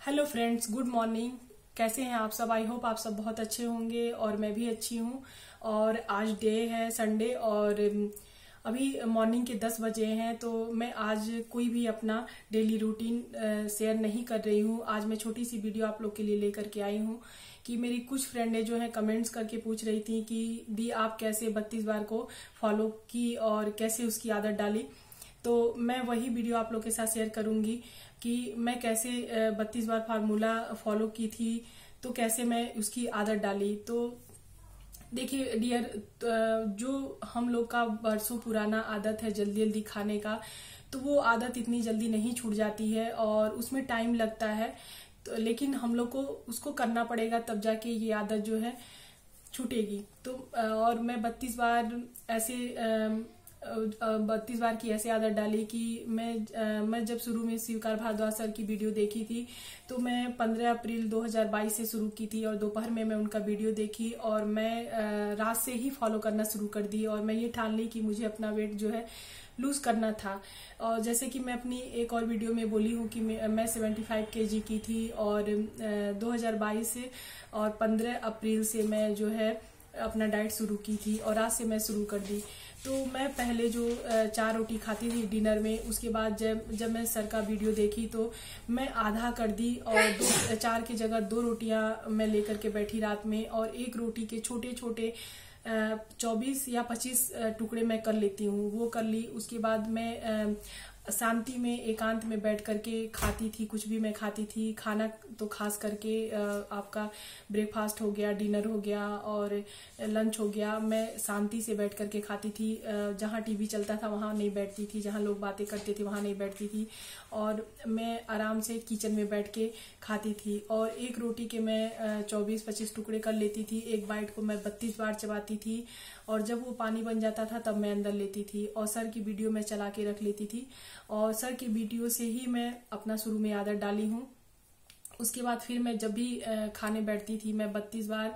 Hello friends, good morning. कैसे हैं आप सब? आई होप आप सब बहुत अच्छे होंगे और मैं भी अच्छी हूँ। और आज डे है संडे और अभी मॉर्निंग के 10 बजे हैं। तो मैं आज कोई भी अपना डेली रूटीन शेयर नहीं कर रही हूँ। आज मैं छोटी सी वीडियो आप लोग के लिए लेकर के आई हूँ कि मेरी कुछ फ्रेंडें जो हैं कमेंट्स करके पूछ रही थी कि दी आप कैसे 32 बार को फॉलो की और कैसे उसकी आदत डाली। तो मैं वही वीडियो आप लोग के साथ शेयर करूंगी कि मैं कैसे 32 बार फार्मूला फॉलो की थी, तो कैसे मैं उसकी आदत डाली। तो देखिए डियर, जो हम लोग का बरसों पुराना आदत है जल्दी जल्दी खाने का, तो वो आदत इतनी जल्दी नहीं छूट जाती है और उसमें टाइम लगता है। तो लेकिन हम लोग को उसको करना पड़ेगा, तब जाके ये आदत जो है छूटेगी। तो और मैं 32 बार ऐसे 32 बार की ऐसे आदत डाली कि मैं जब शुरू में शिवकार भारद्वाज सर की वीडियो देखी थी, तो मैं 15 अप्रैल 2022 से शुरू की थी और दोपहर में मैं उनका वीडियो देखी और मैं रात से ही फॉलो करना शुरू कर दी। और मैं ये ठान ली कि मुझे अपना वेट जो है लूज करना था। और जैसे कि मैं अपनी एक और वीडियो में बोली हूँ कि मैं 75 केजी की थी और 2022 से और 15 अप्रैल से मैं जो है अपना डाइट शुरू की थी और आज से मैं शुरू कर दी। तो मैं पहले जो 4 रोटी खाती थी डिनर में, उसके बाद जब मैं सर का वीडियो देखी तो मैं आधा कर दी और 4 की जगह 2 रोटियां मैं लेकर के बैठी रात में। और एक रोटी के छोटे छोटे 24 या 25 टुकड़े मैं कर लेती हूँ, वो कर ली। उसके बाद मैं शांति में एकांत में बैठ करके खाती थी, कुछ भी मैं खाती थी। खाना तो खास करके आपका ब्रेकफास्ट हो गया, डिनर हो गया और लंच हो गया, मैं शांति से बैठ करके खाती थी। जहाँ टीवी चलता था वहाँ नहीं बैठती थी, जहाँ लोग बातें करते थे वहाँ नहीं बैठती थी और मैं आराम से किचन में बैठ के खाती थी। और एक रोटी के मैं 24-25 टुकड़े कर लेती थी। एक बाइट को मैं 32 बार चबाती थी और जब वो पानी बन जाता था तब मैं अंदर लेती थी। और सर की वीडियो मैं चला के रख लेती थी और सर की वीडियो से ही मैं अपना शुरू में आदत डाली हूँ। उसके बाद फिर मैं जब भी खाने बैठती थी मैं 32 बार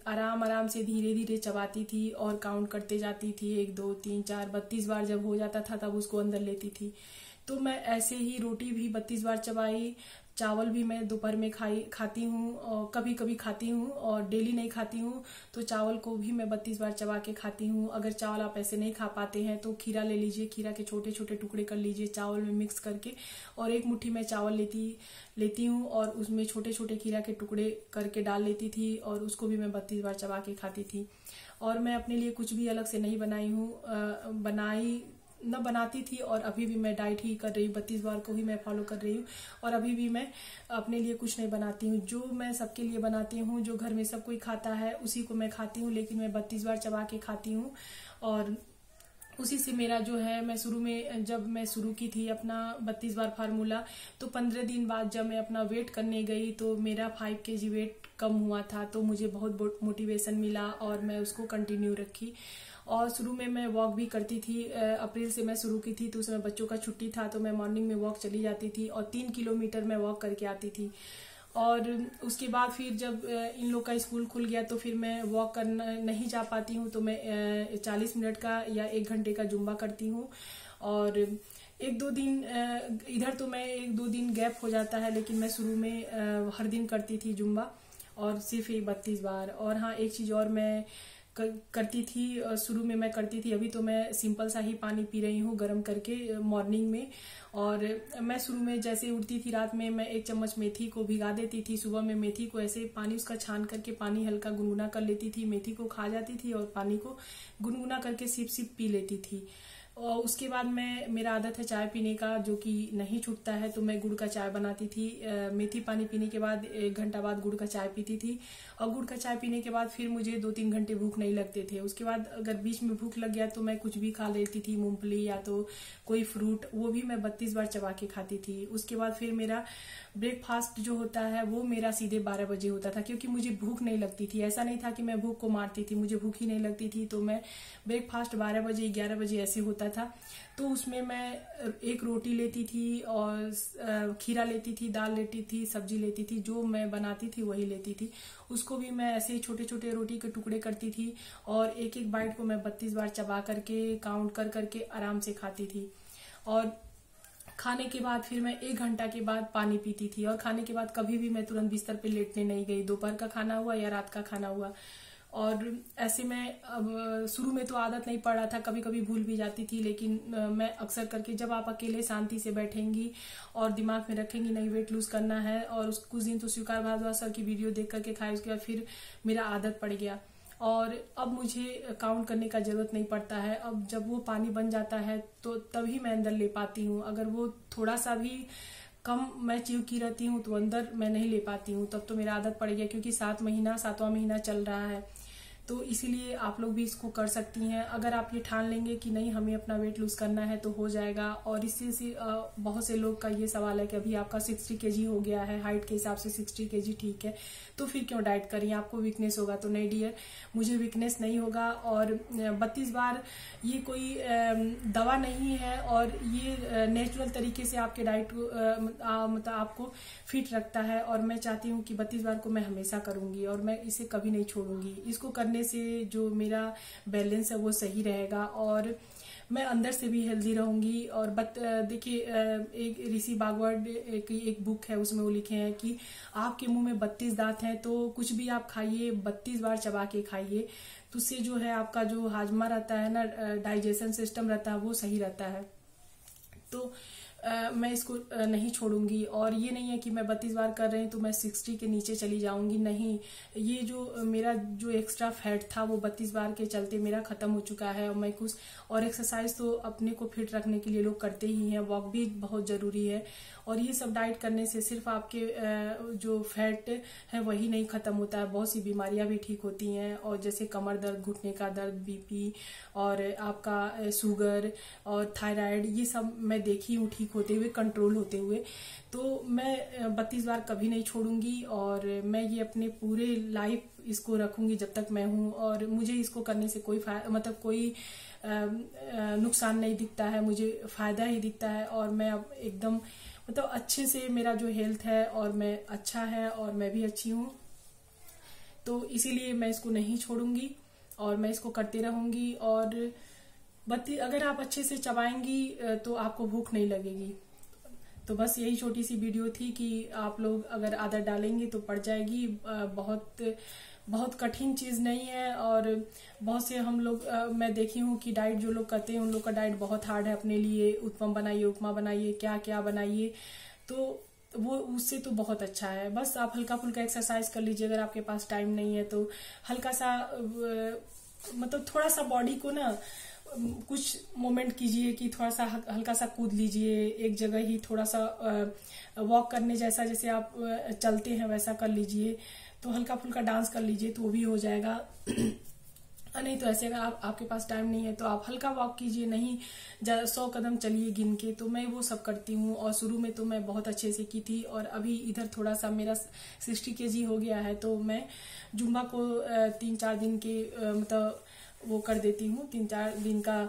आराम आराम से धीरे धीरे चबाती थी और काउंट करते जाती थी। 1 2 3 4 32 बार जब हो जाता था तब उसको अंदर लेती थी। तो मैं ऐसे ही रोटी भी 32 बार चबाई। चावल भी मैं दोपहर में खाती हूँ और कभी कभी खाती हूँ और डेली नहीं खाती हूँ। तो चावल को भी मैं 32 बार चबा के खाती हूँ। अगर चावल आप ऐसे नहीं खा पाते हैं तो खीरा ले लीजिए, खीरा के छोटे छोटे टुकड़े कर लीजिए चावल में मिक्स करके, और एक मुट्ठी में चावल लेती हूँ और उसमें छोटे छोटे खीरा के टुकड़े करके डाल लेती थी और उसको भी मैं 32 बार चबा के खाती थी। और मैं अपने लिए कुछ भी अलग से नहीं बनाई हूँ, बनाती थी। और अभी भी मैं डाइट ही कर रही हूँ, 32 बार को ही मैं फॉलो कर रही हूँ और अभी भी मैं अपने लिए कुछ नहीं बनाती हूँ। जो मैं सबके लिए बनाती हूँ, जो घर में सब कोई खाता है उसी को मैं खाती हूँ, लेकिन मैं 32 बार चबा के खाती हूँ। और उसी से मेरा जो है, मैं शुरू में जब मैं शुरू की थी अपना 32 बार फार्मूला, तो 15 दिन बाद जब मैं अपना वेट करने गई तो मेरा 5 kg वेट कम हुआ था। तो मुझे बहुत मोटिवेशन मिला और मैं उसको कंटिन्यू रखी। और शुरू में मैं वॉक भी करती थी। अप्रैल से मैं शुरू की थी तो उस समय बच्चों का छुट्टी था, तो मैं मॉर्निंग में वॉक चली जाती थी और 3 किलोमीटर मैं वॉक करके आती थी। और उसके बाद फिर जब इन लोग का स्कूल खुल गया तो फिर मैं वॉक करना नहीं जा पाती हूँ, तो मैं 40 मिनट का या 1 घंटे का जुम्बा करती हूँ। और 1-2 दिन इधर तो मैं 1-2 दिन गैप हो जाता है, लेकिन मैं शुरू में हर दिन करती थी जुम्बा और सिर्फ 32 बार। और हाँ, एक चीज और मैं करती थी, शुरू में मैं करती थी, अभी तो मैं सिंपल सा ही पानी पी रही हूँ गर्म करके मॉर्निंग में। और मैं शुरू में जैसे उठती थी रात में, मैं 1 चम्मच मेथी को भिगा देती थी। सुबह में मेथी को ऐसे पानी उसका छान करके पानी हल्का गुनगुना कर लेती थी, मेथी को खा जाती थी और पानी को गुनगुना करके सिप सिप पी लेती थी। और उसके बाद मेरा आदत है चाय पीने का, जो कि नहीं छूटता है, तो मैं गुड़ का चाय बनाती थी। मेथी पानी पीने के बाद 1 घंटा बाद गुड़ का चाय पीती थी और गुड़ का चाय पीने के बाद फिर मुझे 2-3 घंटे भूख नहीं लगते थे। उसके बाद अगर बीच में भूख लग गया तो मैं कुछ भी खा लेती थी, मूंगफली या तो कोई फ्रूट, वो भी मैं 32 बार चबा के खाती थी। उसके बाद फिर मेरा ब्रेकफास्ट जो होता है वो मेरा सीधे 12 बजे होता था, क्योंकि मुझे भूख नहीं लगती थी। ऐसा नहीं था कि मैं भूख को मारती थी, मुझे भूख ही नहीं लगती थी, तो मैं ब्रेकफास्ट 12 बजे 11 बजे ऐसे होता था। तो उसमें मैं 1 रोटी लेती थी और खीरा लेती थी, दाल लेती थी, सब्जी लेती थी, जो मैं बनाती थी वही लेती थी। उसको भी मैं ऐसे ही छोटे छोटे रोटी के टुकड़े करती थी और एक एक बाइट को मैं 32 बार चबा करके काउंट कर करके आराम से खाती थी। और खाने के बाद फिर मैं 1 घंटा के बाद पानी पीती थी, और खाने के बाद कभी भी मैं तुरंत बिस्तर पे लेटने नहीं गई, दोपहर का खाना हुआ या रात का खाना हुआ। और ऐसे में अब शुरू में तो आदत नहीं पड़ रहा था, कभी कभी भूल भी जाती थी, लेकिन मैं अक्सर करके, जब आप अकेले शांति से बैठेंगी और दिमाग में रखेंगी नहीं वेट लूज करना है, और कुछ दिन तो स्वीकार भारद्वाज सर की वीडियो देख करके खाए, उसके बाद फिर मेरा आदत पड़ गया और अब मुझे काउंट करने का जरूरत नहीं पड़ता है। अब जब वो पानी बन जाता है तो तभी मैं अंदर ले पाती हूँ। अगर वो थोड़ा सा भी कम मैं च्यू की रहती हूँ तो अंदर मैं नहीं ले पाती हूँ, तब तो मेरा आदत पड़ गया, क्योंकि 7वां महीना चल रहा है। तो इसीलिए आप लोग भी इसको कर सकती हैं। अगर आप ये ठान लेंगे कि नहीं हमें अपना वेट लूज करना है तो हो जाएगा। और इससे बहुत से लोग का ये सवाल है कि अभी आपका 60 kg हो गया है, हाइट के हिसाब से 60 kg ठीक है, तो फिर क्यों डाइट करिए, आपको वीकनेस होगा। तो नहीं डियर, मुझे वीकनेस नहीं होगा। और 32 बार ये कोई दवा नहीं है, और ये नेचुरल तरीके से आपके डाइट को मतलब आपको फिट रखता है। और मैं चाहती हूँ कि 32 बार को मैं हमेशा करूंगी और मैं इसे कभी नहीं छोड़ूंगी। इसको करने से जो मेरा बैलेंस है वो सही रहेगा और मैं अंदर से भी हेल्दी रहूंगी। और देखिए, एक ऋषि बागवट की एक बुक है, उसमें वो लिखे हैं कि आपके मुंह में 32 दांत हैं तो कुछ भी आप खाइए 32 बार चबा के खाइए, तो उससे जो है आपका जो हाजमा रहता है ना, डाइजेशन सिस्टम रहता है, वो सही रहता है। तो मैं इसको नहीं छोड़ूंगी। और ये नहीं है कि मैं 32 बार कर रही हूँ तो मैं 60 के नीचे चली जाऊंगी, नहीं। ये जो मेरा जो एक्स्ट्रा फैट था वो 32 बार के चलते मेरा खत्म हो चुका है। और मैं कुछ और एक्सरसाइज तो अपने को फिट रखने के लिए लोग करते ही हैं, वॉक भी बहुत जरूरी है। और ये सब डाइट करने से सिर्फ आपके जो फैट है वही नहीं खत्म होता है, बहुत सी बीमारियां भी ठीक होती हैं। और जैसे कमर दर्द, घुटने का दर्द, बीपी और आपका शुगर और थायराइड, ये सब मैं देखी हूँ ठीक होते हुए, कंट्रोल होते हुए। तो मैं 32 बार कभी नहीं छोड़ूंगी और मैं ये अपने पूरे लाइफ इसको रखूंगी जब तक मैं हूँ। और मुझे इसको करने से कोई मतलब कोई नुकसान नहीं दिखता है, मुझे फायदा ही दिखता है। और मैं अब एकदम मतलब अच्छे से, मेरा जो हेल्थ है और मैं अच्छा है और मैं भी अच्छी हूँ, तो इसीलिए मैं इसको नहीं छोड़ूंगी और मैं इसको करते रहूंगी। और अगर आप अच्छे से चबाएंगी तो आपको भूख नहीं लगेगी। तो बस यही छोटी सी वीडियो थी कि आप लोग अगर आदत डालेंगे तो पड़ जाएगी। बहुत कठिन चीज नहीं है। और बहुत से हम लोग मैं देखी हूँ कि डाइट जो लोग करते हैं उन लोग का डाइट बहुत हार्ड है अपने लिए, उत्पम बनाइए, उपमा बनाइए, क्या क्या बनाइए, तो वो उससे तो बहुत अच्छा है। बस आप हल्का फुल्का एक्सरसाइज कर लीजिए, अगर आपके पास टाइम नहीं है तो हल्का सा मतलब थोड़ा सा बॉडी को ना कुछ मोमेंट कीजिए कि थोड़ा सा हल्का सा कूद लीजिए, एक जगह ही थोड़ा सा वॉक करने जैसा, जैसे आप चलते हैं वैसा कर लीजिए, तो हल्का फुल्का डांस कर लीजिए तो वो भी हो जाएगा। नहीं तो ऐसे अगर आपके पास टाइम नहीं है तो आप हल्का वॉक कीजिए, नहीं 100 कदम चलिए गिन के। तो मैं वो सब करती हूँ और शुरू में तो मैं बहुत अच्छे से की थी। और अभी इधर थोड़ा सा मेरा 60 kg हो गया है तो मैं जुम्बा को 3-4 दिन के मतलब वो कर देती हूँ, 3-4 दिन का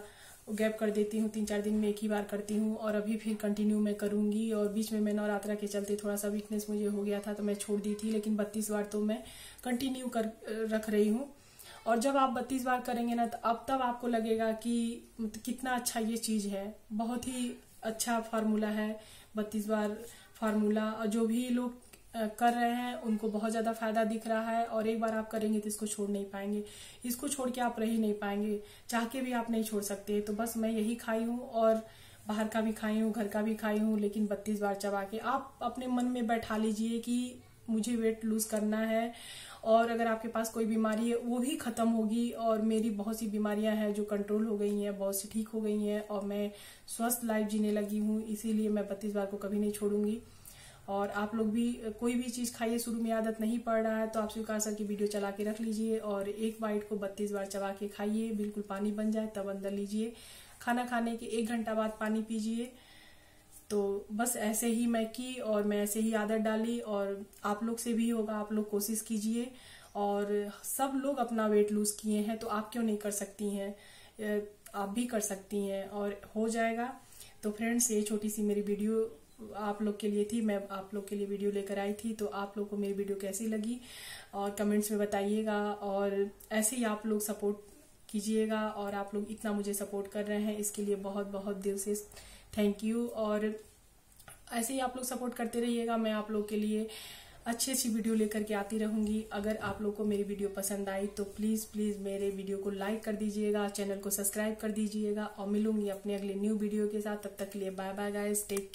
गैप कर देती हूँ, 3-4 दिन में एक ही बार करती हूँ। और अभी फिर कंटिन्यू मैं करूंगी। और बीच में मैं नवरात्रा के चलते थोड़ा सा वीकनेस मुझे हो गया था तो मैं छोड़ दी थी, लेकिन 32 बार तो मैं कंटिन्यू कर रख रही हूँ। और जब आप 32 बार करेंगे ना तो अब तब आपको लगेगा कि कितना अच्छा ये चीज है। बहुत ही अच्छा फार्मूला है 32 बार फार्मूला। और जो भी लोग कर रहे हैं उनको बहुत ज्यादा फायदा दिख रहा है। और एक बार आप करेंगे तो इसको छोड़ नहीं पाएंगे, इसको छोड़ के आप रह ही नहीं पाएंगे, चाह के भी आप नहीं छोड़ सकते। तो बस मैं यही खाई हूँ और बाहर का भी खाई हूँ, घर का भी खाई हूँ, लेकिन 32 बार चबा के आप अपने मन में बैठा लीजिए कि मुझे वेट लूज करना है। और अगर आपके पास कोई बीमारी है वो भी खत्म होगी। और मेरी बहुत सी बीमारियां हैं जो कंट्रोल हो गई हैं, बहुत सी ठीक हो गई हैं और मैं स्वस्थ लाइफ जीने लगी हूँ। इसीलिए मैं 32 बार को कभी नहीं छोड़ूंगी। और आप लोग भी कोई भी चीज खाइए, शुरू में आदत नहीं पड़ रहा है तो आप स्वीकार सर की वीडियो चला के रख लीजिए और एक बाइट को 32 बार चबा के खाइए, बिल्कुल पानी बन जाए तब अंदर लीजिए। खाना खाने के 1 घंटा बाद पानी पीजिए। तो बस ऐसे ही मैं की और मैं ऐसे ही आदत डाली और आप लोग से भी होगा, आप लोग कोशिश कीजिए। और सब लोग अपना वेट लूज किए हैं तो आप क्यों नहीं कर सकती हैं, आप भी कर सकती हैं और हो जाएगा। तो फ्रेंड्स, ये छोटी सी मेरी वीडियो आप लोग के लिए थी, मैं आप लोग के लिए वीडियो लेकर आई थी। तो आप लोग को मेरी वीडियो कैसी लगी और कमेंट्स में बताइएगा। और ऐसे ही आप लोग सपोर्ट कीजिएगा। और आप लोग इतना मुझे सपोर्ट कर रहे हैं इसके लिए बहुत बहुत दिल से थैंक यू। और ऐसे ही आप लोग सपोर्ट करते रहिएगा। मैं आप लोग के लिए अच्छी अच्छी वीडियो लेकर के आती रहूंगी। अगर आप लोग को मेरी वीडियो पसंद आई तो प्लीज प्लीज मेरे वीडियो को लाइक कर दीजिएगा, चैनल को सब्सक्राइब कर दीजिएगा और मिलूंगी अपने अगले न्यू वीडियो के साथ। तब तक के लिए bye bye guys, take care.